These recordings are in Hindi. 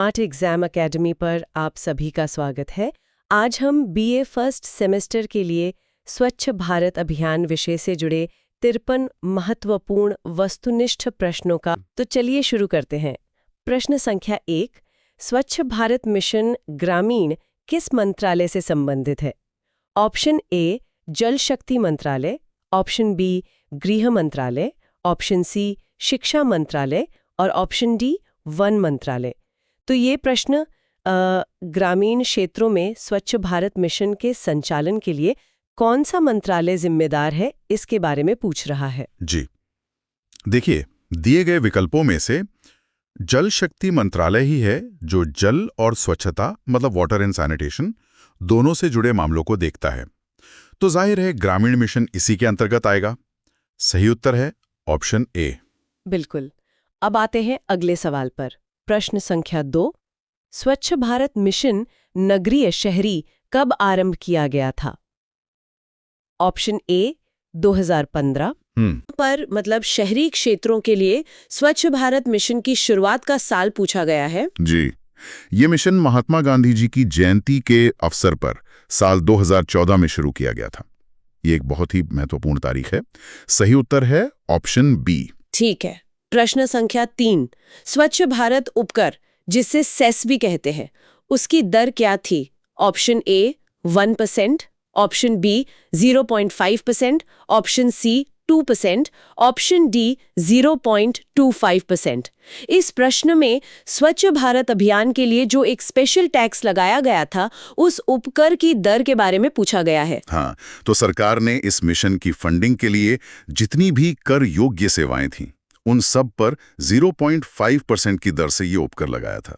आर्ट एग्जाम एकेडमी पर आप सभी का स्वागत है। आज हम बीए फर्स्ट सेमेस्टर के लिए स्वच्छ भारत अभियान विषय से जुड़े 53 महत्वपूर्ण वस्तुनिष्ठ प्रश्नों का तो चलिए शुरू करते हैं। प्रश्न संख्या 1, स्वच्छ भारत मिशन ग्रामीण किस मंत्रालय से संबंधित है? ऑप्शन ए जल शक्ति मंत्रालय, ऑप्शन बी गृह मंत्रालय, ऑप्शन सी शिक्षा मंत्रालय और ऑप्शन डी वन मंत्रालय। तो ये प्रश्न ग्रामीण क्षेत्रों में स्वच्छ भारत मिशन के संचालन के लिए कौन सा मंत्रालय जिम्मेदार है, इसके बारे में पूछ रहा है। जी देखिए, दिए गए विकल्पों में से जल शक्ति मंत्रालय ही है जो जल और स्वच्छता मतलब वाटर एंड सैनिटेशन दोनों से जुड़े मामलों को देखता है। तो जाहिर है ग्रामीण मिशन इसी के अंतर्गत आएगा। सही उत्तर है ऑप्शन ए। बिल्कुल। अब आते हैं अगले सवाल पर। प्रश्न संख्या 2, स्वच्छ भारत मिशन नगरीय शहरी कब आरंभ किया गया था? ऑप्शन ए 2015 पर मतलब शहरी क्षेत्रों के लिए स्वच्छ भारत मिशन की शुरुआत का साल पूछा गया है। जी, ये मिशन महात्मा गांधी जी की जयंती के अवसर पर साल 2014 में शुरू किया गया था। ये एक बहुत ही महत्वपूर्ण तारीख है। सही उत्तर है ऑप्शन बी। ठीक है। प्रश्न संख्या 3, स्वच्छ भारत उपकर जिसे सेस भी कहते हैं, उसकी दर क्या थी? Option A 1%, option B 0.5%, option C 2%, option D 0.25%। इस प्रश्न में स्वच्छ भारत अभियान के लिए जो एक स्पेशल टैक्स लगाया गया था, उस उपकर की दर के बारे में पूछा गया है। हाँ, तो सरकार ने इस मिशन की फंडिंग के लिए जितनी भी कर योग्य सेवाएं थीं, उन सब पर 0.5% की दर से ये उपकर लगाया था।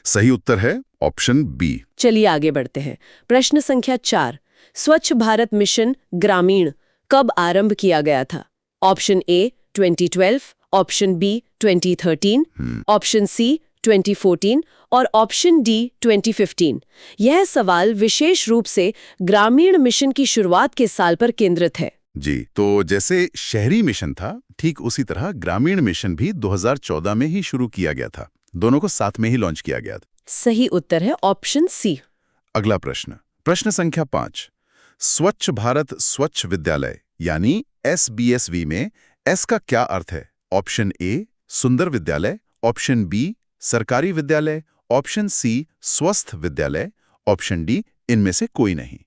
सही उत्तर है ऑप्शन बी। चलिए आगे बढ़ते हैं। प्रश्न संख्या 4, स्वच्छ भारत मिशन ग्रामीण कब आरंभ किया गया था? Option A 2012, option B 2013, option C 2014 और ऑप्शन डी 2015। यह सवाल विशेष रूप से ग्रामीण मिशन की शुरुआत के साल पर केंद्रित है। जी, तो जैसे शहरी मिशन था, ठीक उसी तरह ग्रामीण मिशन भी 2014 में ही शुरू किया गया था। दोनों को साथ में ही लॉन्च किया गया था। सही उत्तर है ऑप्शन सी। अगला प्रश्न, प्रश्न संख्या 5, स्वच्छ भारत स्वच्छ विद्यालय यानी SBSV में एस का क्या अर्थ है? ऑप्शन ए सुंदर विद्यालय, ऑप्शन बी सरकारी विद्यालय, ऑप्शन सी स्वस्थ विद्यालय, ऑप्शन डी इनमें से कोई नहीं।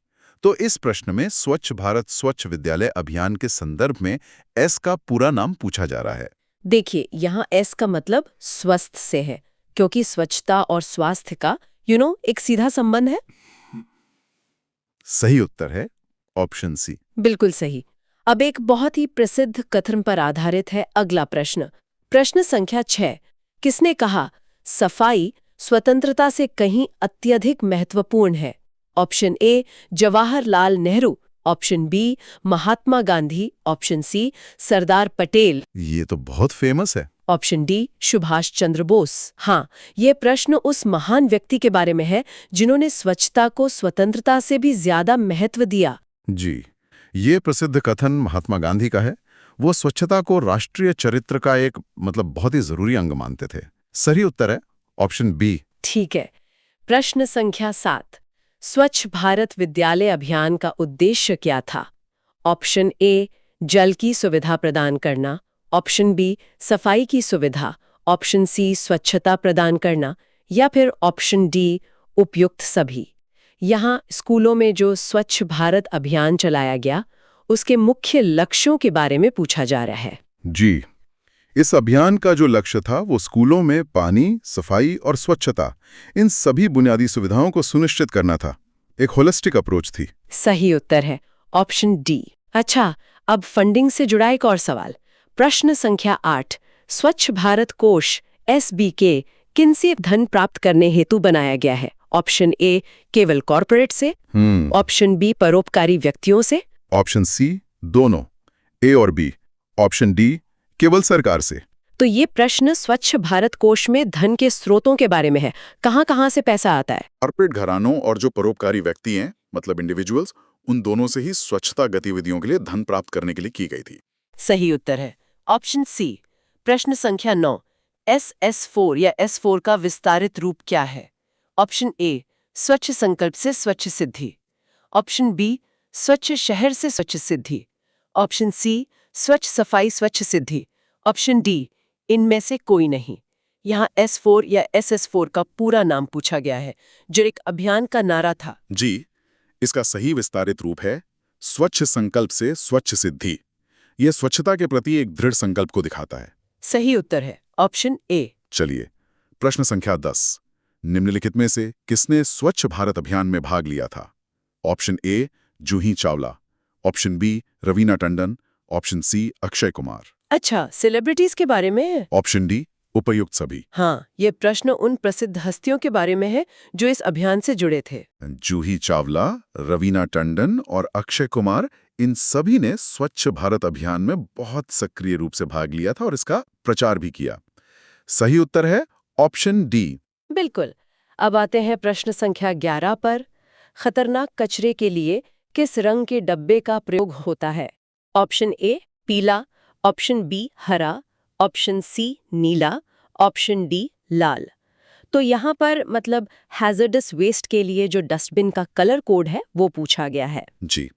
तो इस प्रश्न में स्वच्छ भारत स्वच्छ विद्यालय अभियान के संदर्भ में एस का पूरा नाम पूछा जा रहा है। देखिए, यहाँ एस का मतलब स्वस्थ से है, क्योंकि स्वच्छता और स्वास्थ्य का एक सीधा संबंध है। सही उत्तर है ऑप्शन सी। बिल्कुल सही। अब एक बहुत ही प्रसिद्ध कथन पर आधारित है अगला प्रश्न। प्रश्न संख्या 6, किसने कहा सफाई स्वतंत्रता से कहीं अत्यधिक महत्वपूर्ण है? Option A Jawaharlal Nehru, option B Mahatma Gandhi, option C Sardar Patel, ये तो बहुत फेमस है। Option D Subhash Chandra Bose. हाँ, ये प्रश्न उस महान व्यक्ति के बारे में है जिन्होंने स्वच्छता को स्वतंत्रता से भी ज्यादा महत्व दिया। जी, ये प्रसिद्ध कथन महात्मा गांधी का है। वो स्वच्छता को राष्ट्रीय चरित्र का एक बहुत ही जरूरी अंग मानते थे। सही उत्तर है ऑप्शन बी। ठीक है। प्रश्न संख्या 7, स्वच्छ भारत विद्यालय अभियान का उद्देश्य क्या था? ऑप्शन ए जल की सुविधा प्रदान करना, ऑप्शन बी सफाई की सुविधा, ऑप्शन सी स्वच्छता प्रदान करना या फिर ऑप्शन डी उपयुक्त सभी। यहाँ स्कूलों में जो स्वच्छ भारत अभियान चलाया गया, उसके मुख्य लक्ष्यों के बारे में पूछा जा रहा है। जी, इस अभियान का जो लक्ष्य था वो स्कूलों में पानी, सफाई और स्वच्छता, इन सभी बुनियादी सुविधाओं को सुनिश्चित करना था। एक होलिस्टिक अप्रोच थी। सही उत्तर है ऑप्शन डी। अच्छा, अब फंडिंग से जुड़ा एक और सवाल। प्रश्न संख्या 8, स्वच्छ भारत कोष SBK किनसे धन प्राप्त करने हेतु बनाया गया है? ऑप्शन ए केवल कॉरपोरेट से, ऑप्शन बी परोपकारी व्यक्तियों से, ऑप्शन सी दोनों, ए और बी, ऑप्शन डी केवल सरकार से। तो ये प्रश्न स्वच्छ भारत कोष में धन के स्रोतों के बारे में है। कहां से पैसा आता है? कॉर्पोरेट घरानों और जो परोपकारी व्यक्ति हैं मतलब इंडिविजुअल्स, उन दोनों से ही स्वच्छता गतिविधियों के लिए धन प्राप्त करने के लिए की गई थी। सही उत्तर है ऑप्शन सी। प्रश्न संख्या 9, SS4 या S4 का विस्तारित रूप क्या है? ऑप्शन ए, स्वच्छ संकल्प से स्वच्छ सिद्धि। ऑप्शन बी, स्वच्छ शहर से स्वच्छ सिद्धि। ऑप्शन सी, स्वच्छ सफाई स्वच्छ सिद्धि। ऑप्शन डी, इनमें से कोई नहीं। यहाँ S4 या SS4 का पूरा नाम पूछा गया है, जो एक अभियान का नारा था। जी, इसका सही विस्तारित रूप है स्वच्छ संकल्प से स्वच्छ सिद्धि। यह स्वच्छता के प्रति एक दृढ़ संकल्प को दिखाता है। सही उत्तर है ऑप्शन ए। चलिए, प्रश्न संख्या 10। निम्नलिखित में से किसने स्वच्छ भारत अभियान में भाग लिया था? Option A, Juhi Chawla. Option B, Raveena Tandon. Option C, Akshay Kumar. अच्छा, सेलिब्रिटीज के बारे में? ऑप्शन डी, उपयुक्त सभी। हाँ, ये प्रश्न उन प्रसिद्ध हस्तियों के बारे में है जो इस अभियान से जुड़े थे। जूही चावला, रवीना टंडन और अक्षय कुमार, इन सभी ने स्वच्छ भारत अभियान में बहुत सक्रिय रूप से भाग लिया था और इसका प्रचार भी किया। सही उत्तर है ऑप्शन डी। बिल्कुल। अब आते हैं प्रश्न संख्या 11 पर। खतरनाक कचरे के लिए किस रंग के डब्बे का प्रयोग होता है? ऑप्शन ए, पीला। ऑप्शन बी, हरा। ऑप्शन सी, नीला। ऑप्शन डी, लाल। तो यहाँ पर मतलब हैजर्डस वेस्ट के लिए जो डस्टबिन का कलर कोड है वो पूछा गया है। जी,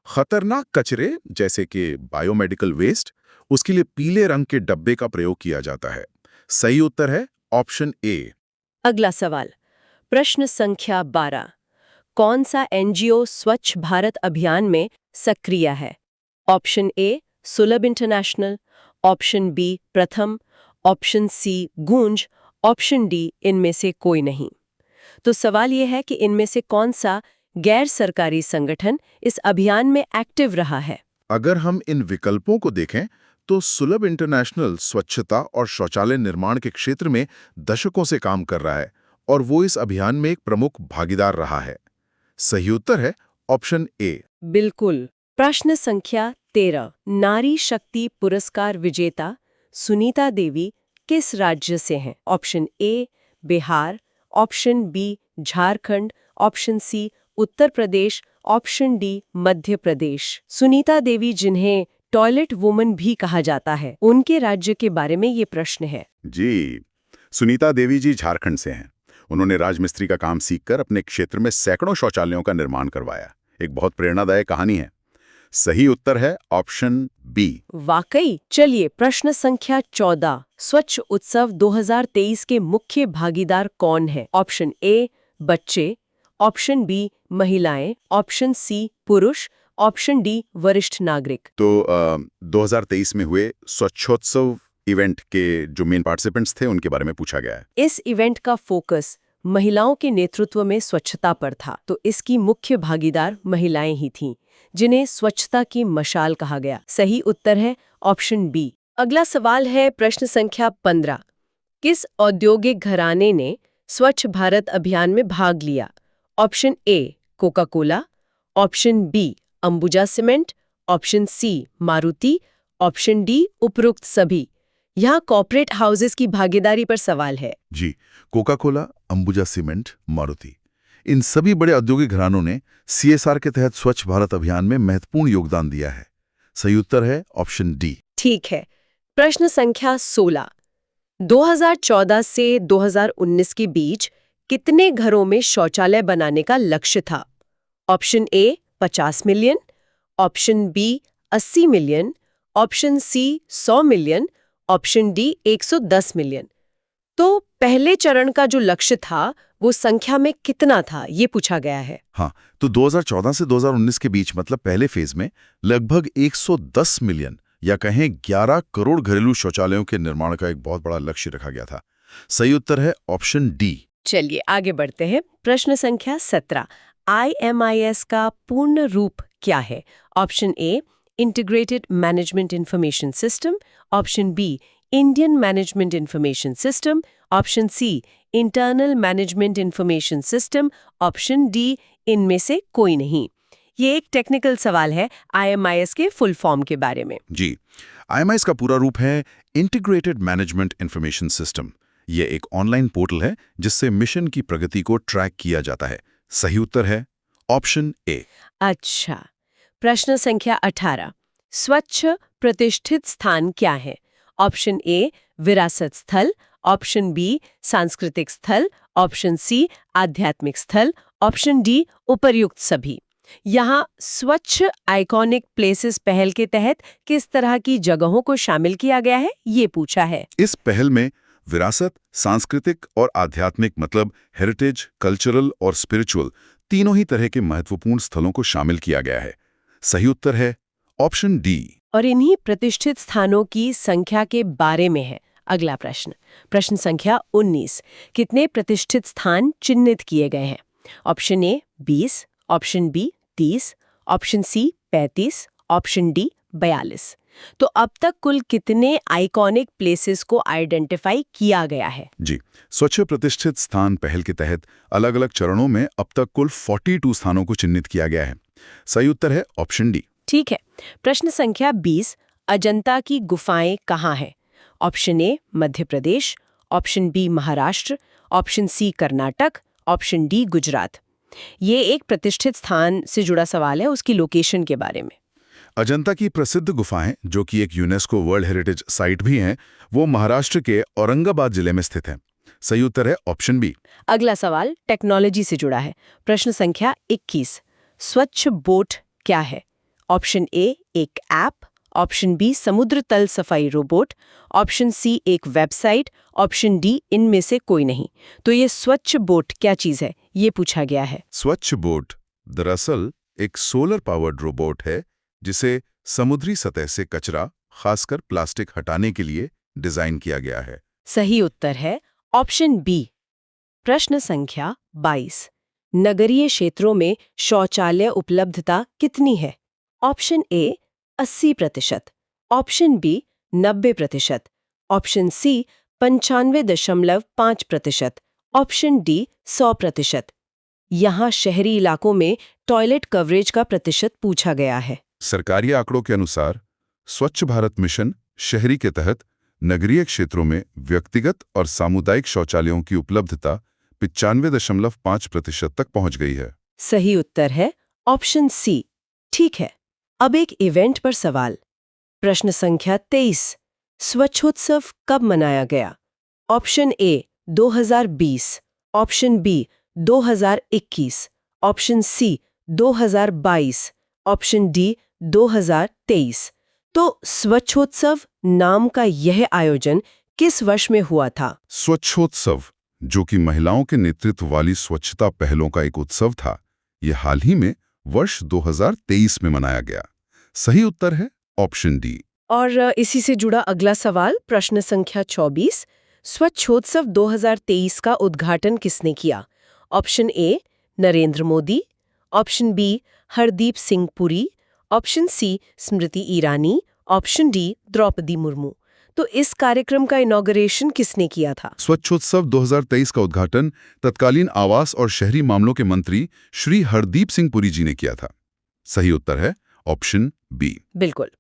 खतरनाक कचरे जैसे कि बायोमेडिकल वेस्ट, उसके लिए पीले रंग के डब्बे का प्रयोग किया जाता है। सही उत्तर है ऑप्शन ए। अगला सवाल, प्रश्न संख्या 12। कौन सा एनजीओ स्वच्छ भारत अभियान में सक्रिय है? ऑप्शन ए, सुलभ इंटरनेशनल। ऑप्शन बी, प्रथम। ऑप्शन सी, गूंज। ऑप्शन डी, इनमें से कोई नहीं। तो सवाल यह है कि इनमें से कौन सा गैर सरकारी संगठन इस अभियान में एक्टिव रहा है? अगर हम इन विकल्पों को देखें तो सुलभ इंटरनेशनल स्वच्छता और शौचालय निर्माण के क्षेत्र में दशकों से काम कर रहा है और वो इस अभियान में एक प्रमुख भागीदार रहा है। सही उत्तर है ऑप्शन ए। बिल्कुल। प्रश्न संख्या 13। नारी शक्ति पुरस्कार विजेता सुनीता देवी किस राज्य से हैं? Option A, Bihar. Option B, Jharkhand. Option C, Uttar Pradesh. Option D, Madhya Pradesh. Sunita Devi, जिन्हें टॉयलेट वुमन भी कहा जाता है, उनके राज्य के बारे में ये प्रश्न है। जी, सुनीता देवी जी झारखंड से हैं। उन्होंने राजमिस्त्री का काम सीखकर अपने क्षेत्र में सैकड़ों शौचालयों का निर्माण करवाया। एक बहुत प्रेरणादायक कहानी है। सही उत्तर है ऑप्शन बी। वाकई। चलिए, प्रश्न संख्या 14। स्वच्छ उत्सव 2023 के मुख्य भागीदार कौन है? ऑप्शन ए, बच्चे। ऑप्शन बी, महिलाएं। ऑप्शन सी, पुरुष। ऑप्शन डी, वरिष्ठ नागरिक। तो 2023 में हुए स्वच्छोत्सव इवेंट के जो मेन पार्टिसिपेंट्स थे उनके बारे में पूछा गया है। इस इवेंट का फोकस महिलाओं के नेतृत्व में स्वच्छता पर था, तो इसकी मुख्य भागीदार महिलाएं ही थीं, जिन्हें स्वच्छता की मशाल कहा गया। सही उत्तर है ऑप्शन बी। अगला सवाल है प्रश्न संख्या 15। किस औद्योगिक घराने ने स्वच्छ भारत अभियान में भाग लिया? Option A, Coca Cola. Option B, Ambuja cement. Option C, Maruti. Option D, उपरोक्त सभी। यहाँ कॉर्पोरेट हाउसेस की भागीदारी पर सवाल है। जी, Coca Cola, Ambuja cement, Maruti, इन सभी बड़े औद्योगिक घरानों ने CSR के तहत स्वच्छ भारत अभियान में महत्वपूर्ण योगदान दिया है। सही उत्तर है ऑप्शन डी। ठीक है। प्रश्न संख्या 16। 2014 से 2019 के बीच कितने घरों में शौचालय बनाने का लक्ष्य था? Option A, 50 million. Option B, 80 million. Option C, 100 million. Option D, 110 million. तो पहले चरण का जो लक्ष्य था वो संख्या में कितना था, ये पूछा गया है। हाँ, तो 2014 से 2019 के बीच मतलब पहले फेज में लगभग 110 मिलियन या कहें 11 करोड़ घरेलू शौचालयों के निर्माण का एक बहुत बड़ा लक्ष्य रखा गया था। सही उत्तर है ऑप्शन डी। चलिए आगे बढ़ते हैं। प्रश्न संख्या 17। IMIS का पूर्ण रूप क्या है? Option A, integrated management information system. Option B, Indian management information system. Option C, internal management information system. Option D, इनमें से कोई नहीं। ये एक टेक्निकल सवाल है IMIS के फुल फॉर्म के बारे में। जी, IMIS का पूरा रूप है इंटीग्रेटेड मैनेजमेंट इंफॉर्मेशन सिस्टम। ये एक ऑनलाइन पोर्टल है जिससे मिशन की प्रगति को ट्रैक किया जाता है। सही उत्तर है ऑप्शन ए। अच्छा, प्रश्न संख्या 18। स्वच्छ प्रतिष्ठित स्थान क्या है? ऑप्शन ए, विरासत स्थल। ऑप्शन बी सांस्कृतिक स्थल, ऑप्शन सी आध्यात्मिक स्थल, ऑप्शन डी उपर्युक्त सभी। यहाँ स्वच्छ आइकॉनिक प्लेसेस पहल के तहत किस तरह की जगहों को शामिल किया गया है, ये पूछा है। इस पहल में विरासत, सांस्कृतिक और आध्यात्मिक मतलब हेरिटेज, कल्चरल और स्पिरिचुअल तीनों ही तरह के महत्वपूर्ण स्थलों को शामिल किया गया है। सही उत्तर है ऑप्शन डी। और इन्हीं प्रतिष्ठित स्थानों की संख्या के बारे में है अगला प्रश्न। प्रश्न संख्या 19। कितने प्रतिष्ठित स्थान चिन्हित किए गए हैं? Option A 20, option B 30, option C 35, option D 42। तो अब तक कुल कितने आइकॉनिक प्लेसेस को आइडेंटिफाई किया गया है? जी, स्वच्छ प्रतिष्ठित स्थान पहल के तहत अलग अलग चरणों में अब तक कुल 42 स्थानों को चिन्हित किया गया है। सही उत्तर है ऑप्शन डी। ठीक है। प्रश्न संख्या 20। अजंता की गुफाएं कहाँ हैं? Option A Madhya Pradesh, option B Maharashtra, option C Karnataka, option D Gujarat. ये एक प्रतिष्ठित स्थान से जुड़ा सवाल है, उसकी लोकेशन के बारे में। अजंता की प्रसिद्ध गुफाएं, जो कि एक यूनेस्को वर्ल्ड हेरिटेज साइट भी हैं, वो महाराष्ट्र के औरंगाबाद जिले में स्थित हैं। सही उत्तर है ऑप्शन बी। अगला सवाल टेक्नोलॉजी से जुड़ा है। प्रश्न संख्या 21। स्वच्छ बोट क्या है? ऑप्शन ए एक ऐप, ऑप्शन बी समुद्र तल सफाई रोबोट, ऑप्शन सी एक वेबसाइट, ऑप्शन डी इनमें से कोई नहीं। तो ये स्वच्छ बोट क्या चीज है, ये पूछा गया है। स्वच्छ बोट दरअसल एक सोलर पावर्ड रोबोट है जिसे समुद्री सतह से कचरा, खासकर प्लास्टिक हटाने के लिए डिजाइन किया गया है। सही उत्तर है ऑप्शन बी। प्रश्न संख्या 22। नगरीय क्षेत्रों में शौचालय उपलब्धता कितनी है? Option A 80%, option B 90%, option C 95.5%, option D 100%। यहाँ शहरी इलाकों में टॉयलेट कवरेज का प्रतिशत पूछा गया है। सरकारी आंकड़ों के अनुसार स्वच्छ भारत मिशन शहरी के तहत नगरीय क्षेत्रों में व्यक्तिगत और सामुदायिक शौचालयों की उपलब्धता 95.5% तक पहुंच गई है। सही उत्तर है ऑप्शन सी। ठीक है, अब एक इवेंट पर सवाल। प्रश्न संख्या 23। स्वच्छोत्सव कब मनाया गया? Option A 2020, option B 2021, option C 2022, option D 2023। तो स्वच्छोत्सव नाम का यह आयोजन किस वर्ष में हुआ था? स्वच्छोत्सव, जो कि महिलाओं के नेतृत्व वाली स्वच्छता पहलों का एक उत्सव था, यह हाल ही में वर्ष 2023 में मनाया गया। सही उत्तर है ऑप्शन डी। और इसी से जुड़ा अगला सवाल, प्रश्न संख्या 24। स्वच्छोत्सव 2023 का उद्घाटन किसने किया? Option A Narendra Modi, option B Hardeep Singh Puri, option C Smriti Irani, option D Droupadi Murmu. तो इस कार्यक्रम का इनॉग्रेशन किसने किया था? स्वच्छोत्सव 2023 का उद्घाटन तत्कालीन आवास और शहरी मामलों के मंत्री श्री हरदीप सिंह पुरी जी ने किया था। सही उत्तर है ऑप्शन बी। बिल्कुल।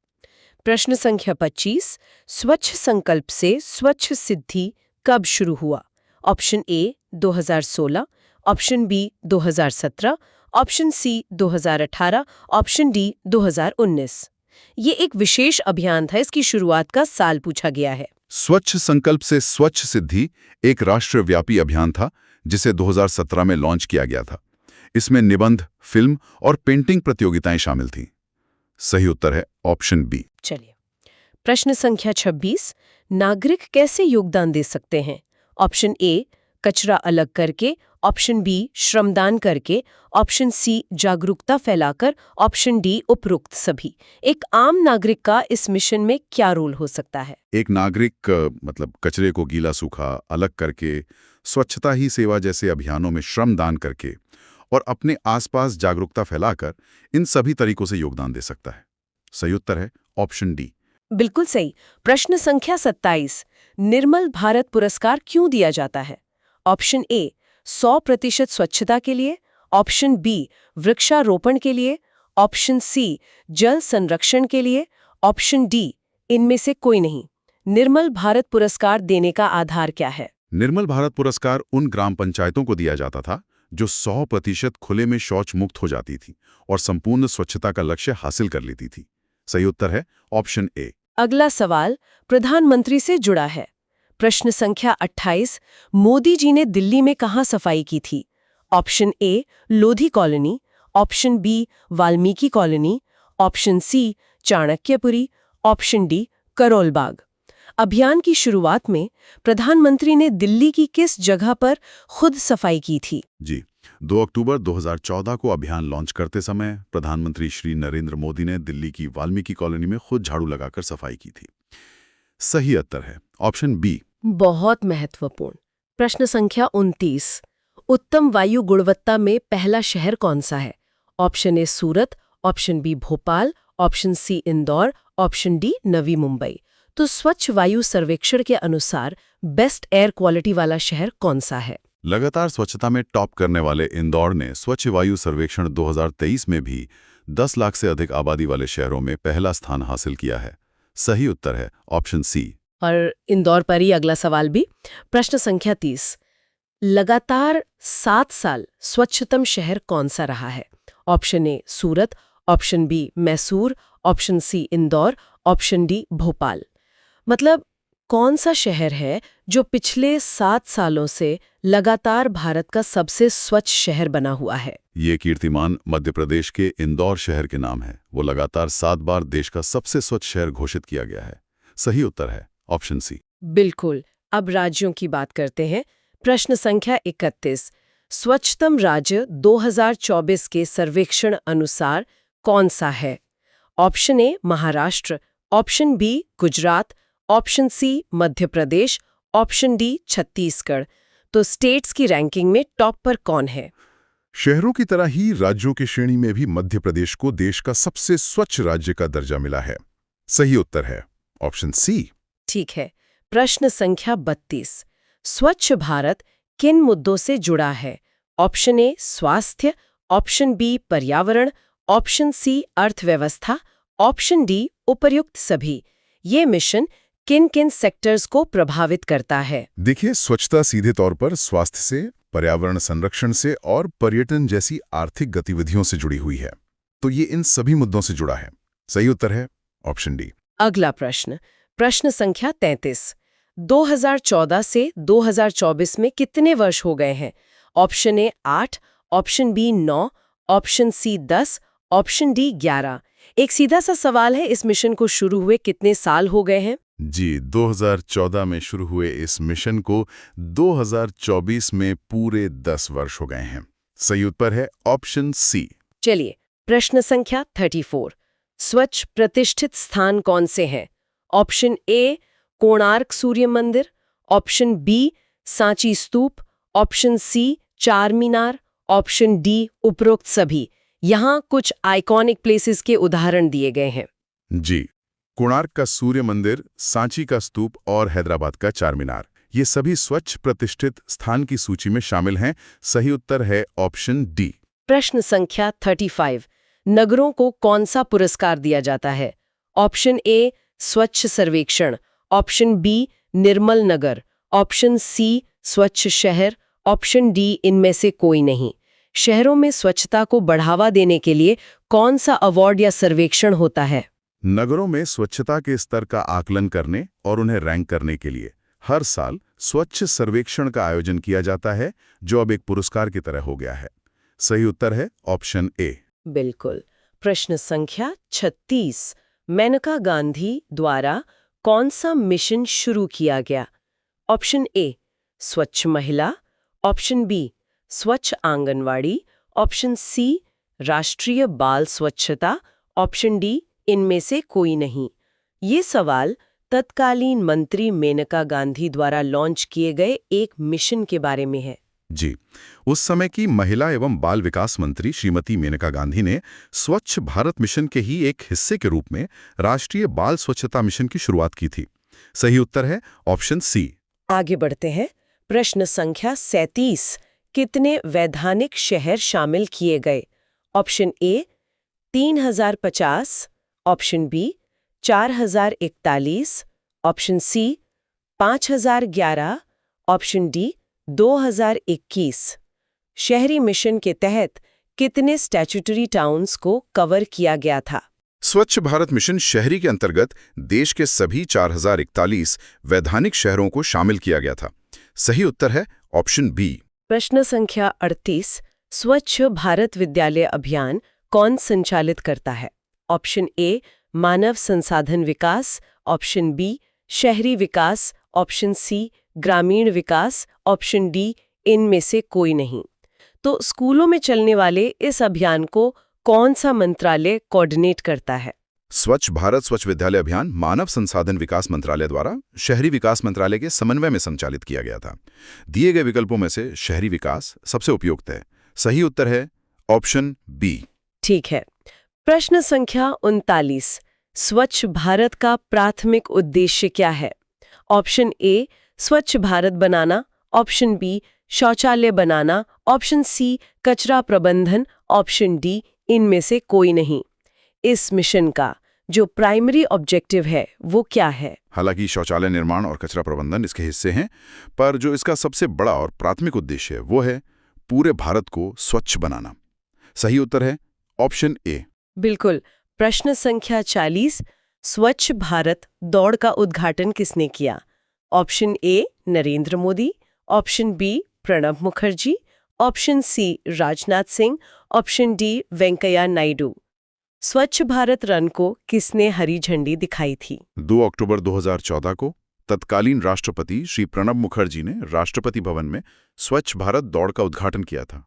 प्रश्न संख्या 25। स्वच्छ संकल्प से स्वच्छ सिद्धि कब शुरू हुआ? Option A 2016, option B 2017, option C 2018, option D 2019। ये एक विशेष अभियान था, इसकी शुरुआत का साल पूछा गया है। स्वच्छ संकल्प से स्वच्छ सिद्धि एक राष्ट्रव्यापी अभियान था जिसे 2017 में लॉन्च किया गया था। इसमें निबंध, फिल्म और पेंटिंग प्रतियोगिताएं शामिल थीं। सही उत्तर है ऑप्शन बी। चलिए, प्रश्न संख्या 26। नागरिक कैसे योगदान दे सकते हैं? ऑप्शन ए कचरा अलग करके, ऑप्शन बी श्रमदान करके, ऑप्शन सी जागरूकता फैलाकर, ऑप्शन डी उपरोक्त सभी। एक आम नागरिक का इस मिशन में क्या रोल हो सकता है? एक नागरिक मतलब कचरे को गीला सूखा अलग करके, स्वच्छता ही सेवा जैसे अभियानों में श्रमदान करके और अपने आसपास जागरूकता फैलाकर इन सभी तरीकों से योगदान दे सकता है। सही उत्तर है ऑप्शन डी। बिल्कुल सही। प्रश्न संख्या 27। निर्मल भारत पुरस्कार क्यों दिया जाता है? ऑप्शन ए 100% स्वच्छता के लिए, ऑप्शन बी वृक्षारोपण के लिए, ऑप्शन सी जल संरक्षण के लिए, ऑप्शन डी इनमें से कोई नहीं। निर्मल भारत पुरस्कार देने का आधार क्या है? निर्मल भारत पुरस्कार उन ग्राम पंचायतों को दिया जाता था जो 100% खुले में शौच मुक्त हो जाती थी और संपूर्ण स्वच्छता का लक्ष्य हासिल कर लेती थी। सही उत्तर है ऑप्शन ए। अगला सवाल प्रधानमंत्री से जुड़ा है। प्रश्न संख्या 28, मोदी जी ने दिल्ली में कहाँ सफाई की थी? Option A Lodhi colony, option B Valmiki colony, option C Chanakyapuri, option D Karol Bagh. अभियान की शुरुआत में प्रधानमंत्री ने दिल्ली की किस जगह पर खुद सफाई की थी? जी, 2 अक्टूबर 2014 को अभियान लॉन्च करते समय प्रधानमंत्री श्री नरेंद्र मोदी ने दिल्ली की वाल्मीकि कॉलोनी में खुद झाड़ू लगाकर सफाई की थी। सही उत्तर है ऑप्शन बी। बहुत महत्वपूर्ण। प्रश्न संख्या 29, उत्तम वायु गुणवत्ता में पहला शहर कौन सा है? Option A Surat, option B Bhopal, option C Indore, option D Navi Mumbai. तो स्वच्छ वायु सर्वेक्षण के अनुसार बेस्ट एयर क्वालिटी वाला शहर कौन सा है? लगातार स्वच्छता में टॉप करने वाले इंदौर ने स्वच्छ वायु सर्वेक्षण 2023 में भी 10 लाख से अधिक आबादी वाले शहरों में पहला स्थान हासिल किया है। सही उत्तर है ऑप्शन सी। और इंदौर पर ही अगला सवाल भी। प्रश्न संख्या 30, लगातार 7 साल स्वच्छतम शहर कौन सा रहा है? Option A Surat, option B Mysore, option C Indore, option D Bhopal. मतलब कौन सा शहर है जो पिछले 7 सालों से लगातार भारत का सबसे स्वच्छ शहर बना हुआ है? ये कीर्तिमान मध्य प्रदेश के इंदौर शहर के नाम है। वो लगातार 7 बार देश का सबसे स्वच्छ शहर घोषित किया गया है। सही उत्तर है ऑप्शन सी। बिल्कुल। अब राज्यों की बात करते हैं। प्रश्न संख्या 31, स्वच्छतम राज्य 2024 के सर्वेक्षण अनुसार कौन सा है? Option A Maharashtra, option B Gujarat, option C Madhya Pradesh, option D Chhattisgarh. तो स्टेट्स की रैंकिंग में टॉप पर कौन है? शहरों की तरह ही राज्यों की श्रेणी में भी मध्य प्रदेश को देश का सबसे स्वच्छ राज्य का दर्जा मिला है। सही उत्तर है ऑप्शन सी। ठीक है। प्रश्न संख्या 32, स्वच्छ भारत किन मुद्दों से जुड़ा है? ऑप्शन ए स्वास्थ्य, ऑप्शन बी पर्यावरण, ऑप्शन सी अर्थव्यवस्था, ऑप्शन डी उपर्युक्त सभी। ये मिशन किन किन सेक्टर्स को प्रभावित करता है? देखिए, स्वच्छता सीधे तौर पर स्वास्थ्य से, पर्यावरण संरक्षण से और पर्यटन जैसी आर्थिक गतिविधियों से जुड़ी हुई है। तो ये इन सभी मुद्दों से जुड़ा है। सही उत्तर है ऑप्शन डी। अगला प्रश्न, प्रश्न संख्या 33, 2014 से 2024 में कितने वर्ष हो गए हैं? Option A 8, option B 9, option C 10, option D 11। एक सीधा सा सवाल है, इस मिशन को शुरू हुए कितने साल हो गए हैं? जी, 2014 में शुरू हुए इस मिशन को 2024 में पूरे 10 वर्ष हो गए हैं। सही उत्तर है ऑप्शन सी। चलिए, प्रश्न संख्या 34, स्वच्छ प्रतिष्ठित स्थान कौन से हैं? ऑप्शन ए कोणार्क सूर्य मंदिर, ऑप्शन बी सांची स्तूप, ऑप्शन सी चार मीनार, ऑप्शन डी उपरोक्त सभी। यहाँ कुछ आइकॉनिक प्लेसेस के उदाहरण दिए गए हैं। जी, कोणार्क का सूर्य मंदिर, सांची का स्तूप और हैदराबाद का चार मीनार, ये सभी स्वच्छ प्रतिष्ठित स्थान की सूची में शामिल हैं। सही उत्तर है ऑप्शन डी। प्रश्न संख्या 35, नगरों को कौन सा पुरस्कार दिया जाता है? ऑप्शन ए स्वच्छ सर्वेक्षण, ऑप्शन बी निर्मल नगर, ऑप्शन सी स्वच्छ शहर, ऑप्शन डी इनमें से कोई नहीं। शहरों में स्वच्छता को बढ़ावा देने के लिए कौन सा अवार्ड या सर्वेक्षण होता है? नगरों में स्वच्छता के स्तर का आकलन करने और उन्हें रैंक करने के लिए हर साल स्वच्छ सर्वेक्षण का आयोजन किया जाता है, जो अब एक पुरस्कार की तरह हो गया है। सही उत्तर है ऑप्शन ए। बिल्कुल। प्रश्न संख्या 36, मेनका गांधी द्वारा कौन सा मिशन शुरू किया गया? ऑप्शन ए स्वच्छ महिला, ऑप्शन बी स्वच्छ आंगनवाड़ी, ऑप्शन सी राष्ट्रीय बाल स्वच्छता, ऑप्शन डी इनमें से कोई नहीं। ये सवाल तत्कालीन मंत्री मेनका गांधी द्वारा लॉन्च किए गए एक मिशन के बारे में है। जी, उस समय की महिला एवं बाल विकास मंत्री श्रीमती मेनका गांधी ने स्वच्छ भारत मिशन के ही एक हिस्से के रूप में राष्ट्रीय बाल स्वच्छता मिशन की शुरुआत की थी। सही उत्तर है ऑप्शन सी। आगे बढ़ते हैं। प्रश्न संख्या 37, कितने वैधानिक शहर शामिल किए गए? Option A 3050, option B 4041, option C 5011, option D 2021। शहरी मिशन के तहत कितने स्टैट्यूटरी टाउन्स को कवर किया गया था? स्वच्छ भारत मिशन शहरी के अंतर्गत देश के सभी 4041 वैधानिक शहरों को शामिल किया गया था। सही उत्तर है ऑप्शन बी। प्रश्न संख्या 38, स्वच्छ भारत विद्यालय अभियान कौन संचालित करता है? ऑप्शन ए मानव संसाधन विकास, ऑप्शन बी शहरी विकास, ऑप्शन सी ग्रामीण विकास, ऑप्शन डी इनमें से कोई नहीं। तो स्कूलों में चलने वाले इस अभियान को कौन सा मंत्रालय कोऑर्डिनेट करता है? स्वच्छ भारत स्वच्छ विद्यालय अभियान मानव संसाधन विकास मंत्रालय द्वारा शहरी विकास मंत्रालय के समन्वय में संचालित किया गया था। दिए गए विकल्पों में से शहरी विकास सबसे उपयुक्त है। सही उत्तर है ऑप्शन बी। ठीक है। प्रश्न संख्या 39, स्वच्छ भारत का प्राथमिक उद्देश्य क्या है? ऑप्शन ए स्वच्छ भारत बनाना, ऑप्शन बी शौचालय बनाना, ऑप्शन सी कचरा प्रबंधन, ऑप्शन डी इनमें से कोई नहीं। इस मिशन का जो प्राइमरी ऑब्जेक्टिव है वो क्या है? हालांकि शौचालय निर्माण और कचरा प्रबंधन इसके हिस्से हैं, पर जो इसका सबसे बड़ा और प्राथमिक उद्देश्य है वो है पूरे भारत को स्वच्छ बनाना। सही उत्तर है ऑप्शन ए। बिल्कुल। प्रश्न संख्या 40, स्वच्छ भारत दौड़ का उद्घाटन किसने किया? Option A Narendra Modi, option B Pranab Mukherjee, option C Rajnath Singh, option D Venkaiah Naidu. Swachh Bharat run को किसने हरी झंडी दिखाई थी? 2 अक्टूबर 2014 को तत्कालीन राष्ट्रपति श्री प्रणब मुखर्जी ने राष्ट्रपति भवन में स्वच्छ भारत दौड़ का उद्घाटन किया था।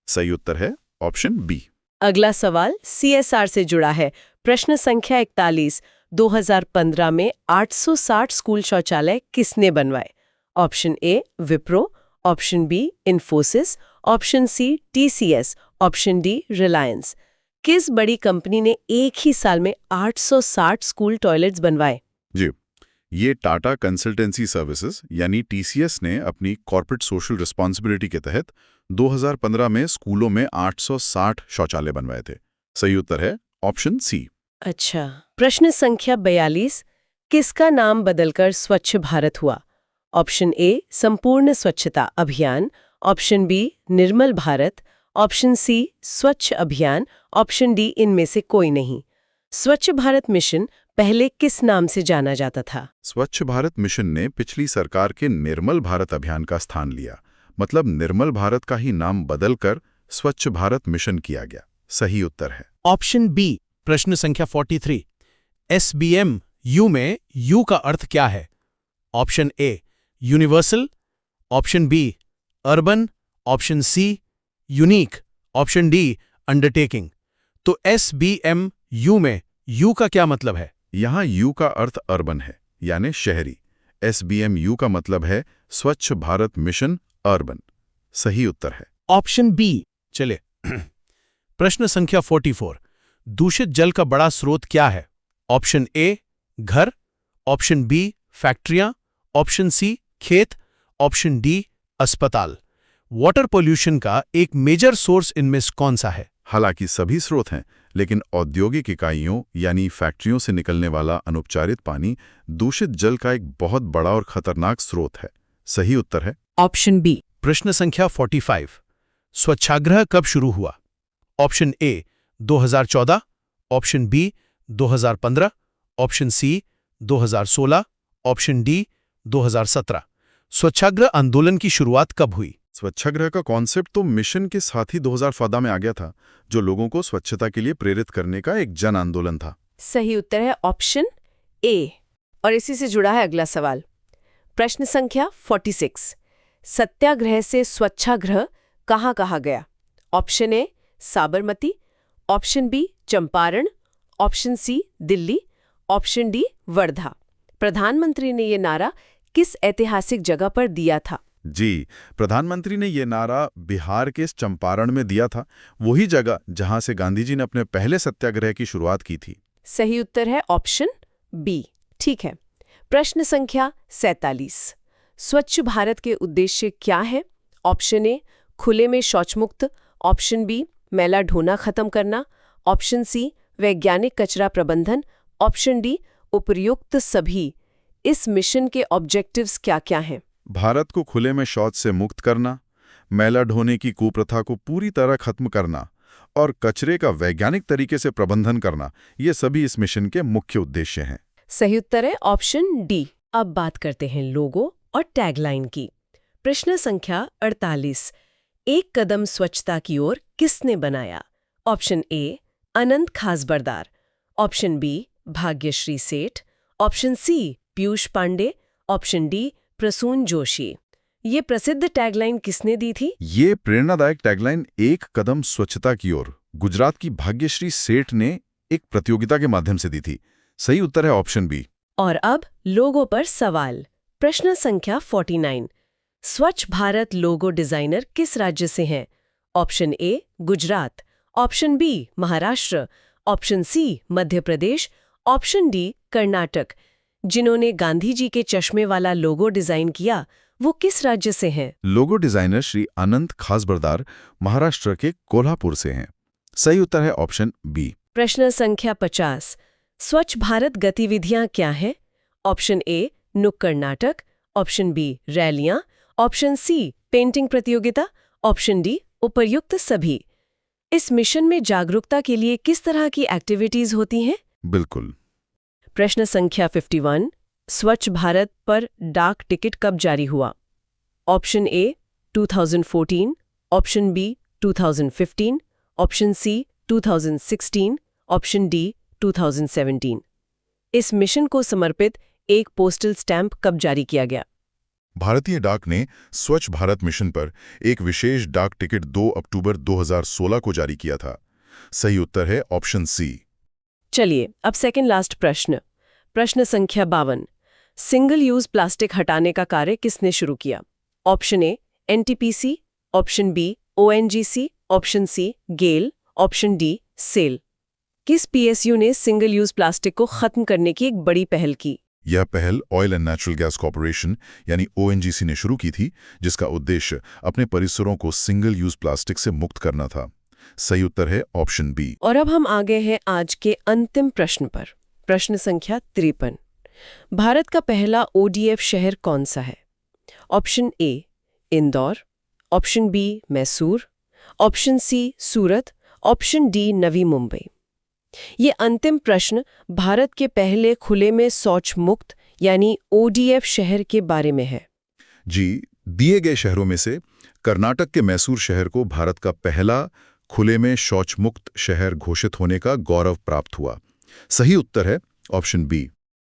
सही उत्तर है ऑप्शन बी। अगला सवाल CSR से जुड़ा है। प्रश्न संख्या 41, 2015 में 860 स्कूल शौचालय किसने बनवाए? Option A Wipro, option B Infosys, option C TCS, option D Reliance. किस बड़ी कंपनी ने एक ही साल में 860 स्कूल टॉयलेट्स बनवाए? जी, ये टाटा कंसल्टेंसी सर्विसेज यानी TCS ने अपनी कॉर्पोरेट सोशल रिस्पॉन्सिबिलिटी के तहत 2015 में स्कूलों में 860 शौचालय बनवाए थे। सही उत्तर है ऑप्शन सी। अच्छा। प्रश्न संख्या 42, किसका नाम बदलकर स्वच्छ भारत हुआ? ऑप्शन ए संपूर्ण स्वच्छता अभियान, ऑप्शन बी निर्मल Bharat, option C Swachh Abhiyan, option D इनमें से कोई नहीं। स्वच्छ भारत मिशन पहले किस नाम से जाना जाता था? स्वच्छ भारत मिशन ने पिछली सरकार के निर्मल भारत अभियान का स्थान लिया, मतलब निर्मल भारत का ही नाम बदलकर स्वच्छ भारत मिशन किया गया। सही उत्तर है ऑप्शन बी। प्रश्न संख्या 43, SBM यू में यू का अर्थ क्या है? Option A universal, option B urban, option C unique, option D undertaking. तो SBM यू में यू का क्या मतलब है? यहाँ यू का अर्थ अर्बन है यानी शहरी। SBM यू का मतलब है स्वच्छ भारत मिशन अर्बन। सही उत्तर है ऑप्शन बी। चले प्रश्न संख्या 44, दूषित जल का बड़ा स्रोत क्या है? ऑप्शन ए घर, ऑप्शन बी फैक्ट्रियां, ऑप्शन सी खेत, ऑप्शन डी अस्पताल। वाटर पोल्यूशन का एक मेजर सोर्स इनमें से कौन सा है? हालांकि सभी स्रोत हैं, लेकिन औद्योगिक इकाइयों यानी फैक्ट्रियों से निकलने वाला अनुपचारित पानी दूषित जल का एक बहुत बड़ा और खतरनाक स्रोत है। सही उत्तर है ऑप्शन बी। प्रश्न संख्या 45, स्वच्छाग्रह कब शुरू हुआ? Option A 2014, option B 2015, option C 2016, option D 2017। Swachhagraha आंदोलन की शुरुआत कब हुई? स्वच्छाग्रह का कॉन्सेप्ट तो मिशन के साथ ही 2014 में आ गया था, जो लोगों को स्वच्छता के लिए प्रेरित करने का एक जन आंदोलन था। सही उत्तर है ऑप्शन ए। और इसी से जुड़ा है अगला सवाल। प्रश्न संख्या 46, सत्याग्रह से स्वच्छाग्रह कहाँ कहा गया? Option A Sabarmati, option B Champaran, option C Delhi, option D Wardha. प्रधानमंत्री ने ये नारा किस ऐतिहासिक जगह पर दिया था? जी, प्रधानमंत्री ने ये नारा बिहार के चंपारण में दिया था, वही जगह जहां से गांधी जी ने अपने पहले सत्याग्रह की शुरुआत की थी। सही उत्तर है ऑप्शन बी। ठीक है। प्रश्न संख्या 47, स्वच्छ भारत के उद्देश्य क्या है? ऑप्शन ए खुले में शौचमुक्त, ऑप्शन बी मैला ढोना खत्म करना, ऑप्शन सी वैज्ञानिक कचरा प्रबंधन, ऑप्शन डी उपर्युक्त सभी। इस मिशन के ऑब्जेक्टिव्स क्या क्या हैं? भारत को खुले में शौच से मुक्त करना, मैला ढोने की कुप्रथा को पूरी तरह खत्म करना और कचरे का वैज्ञानिक तरीके से प्रबंधन करना, ये सभी इस मिशन के मुख्य उद्देश्य हैं। सही उत्तर है ऑप्शन डी। अब बात करते हैं लोगो और टैगलाइन की। प्रश्न संख्या 48। एक कदम स्वच्छता की ओर किसने बनाया? Option A Anant Khasbardar, option B Bhagyashree Seth, option C Piyush Pandey, option D Prasoon Joshi. ये प्रसिद्ध टैगलाइन किसने दी थी? ये प्रेरणादायक टैगलाइन एक कदम स्वच्छता की ओर गुजरात की भाग्यश्री सेठ ने एक प्रतियोगिता के माध्यम से दी थी। सही उत्तर है ऑप्शन बी। और अब लोगो पर सवाल। प्रश्न संख्या 49। स्वच्छ भारत लोगो डिजाइनर किस राज्य से हैं? Option A Gujarat, option B Maharashtra, option C Madhya Pradesh, option D Karnataka. जिन्होंने गांधी जी के चश्मे वाला लोगो डिजाइन किया वो किस राज्य से हैं? लोगो डिजाइनर श्री अनंत खासबरदार महाराष्ट्र के कोल्हापुर से हैं। सही उत्तर है ऑप्शन बी। प्रश्न संख्या 50। स्वच्छ भारत गतिविधियां क्या हैं? ऑप्शन ए नुक्कड़ नाटक, ऑप्शन बी रैलियां, ऑप्शन सी पेंटिंग प्रतियोगिता, ऑप्शन डी उपर्युक्त सभी। इस मिशन में जागरूकता के लिए किस तरह की एक्टिविटीज होती हैं? बिल्कुल। प्रश्न संख्या 51। स्वच्छ भारत पर डाक टिकट कब जारी हुआ? Option A 2014, option B 2015, option C 2016, option D 2017। इस मिशन को समर्पित एक पोस्टल स्टैंप कब जारी किया गया? भारतीय डाक ने स्वच्छ भारत मिशन पर एक विशेष डाक टिकट 2 अक्टूबर 2016 को जारी किया था। सही उत्तर है ऑप्शन सी। चलिए अब सेकंड लास्ट प्रश्न। प्रश्न संख्या 52। सिंगल यूज प्लास्टिक हटाने का कार्य किसने शुरू किया? Option A NTPC, option B ONGC, option C GAIL, option D SAIL. किस पीएसयू ने सिंगल यूज प्लास्टिक को खत्म करने की एक बड़ी पहल की? यह पहल oil and natural gas corporation यानी ओएनजीसी ने शुरू की थी, जिसका उद्देश्य अपने परिसरों को सिंगल यूज प्लास्टिक से मुक्त करना था। सही उत्तर है ऑप्शन बी। और अब हम आ गए हैं आज के अंतिम प्रश्न पर। प्रश्न संख्या 53। भारत का पहला ओडीएफ शहर कौन सा है? Option A Indore, option B Mysore, option C Surat, option D Navi Mumbai. ये अंतिम प्रश्न भारत के पहले खुले में शौच मुक्त यानी ओडीएफ शहर के बारे में है। जी, दिए गए शहरों में से कर्नाटक के मैसूर शहर को भारत का पहला खुले में शौच मुक्त शहर घोषित होने का गौरव प्राप्त हुआ। सही उत्तर है ऑप्शन बी।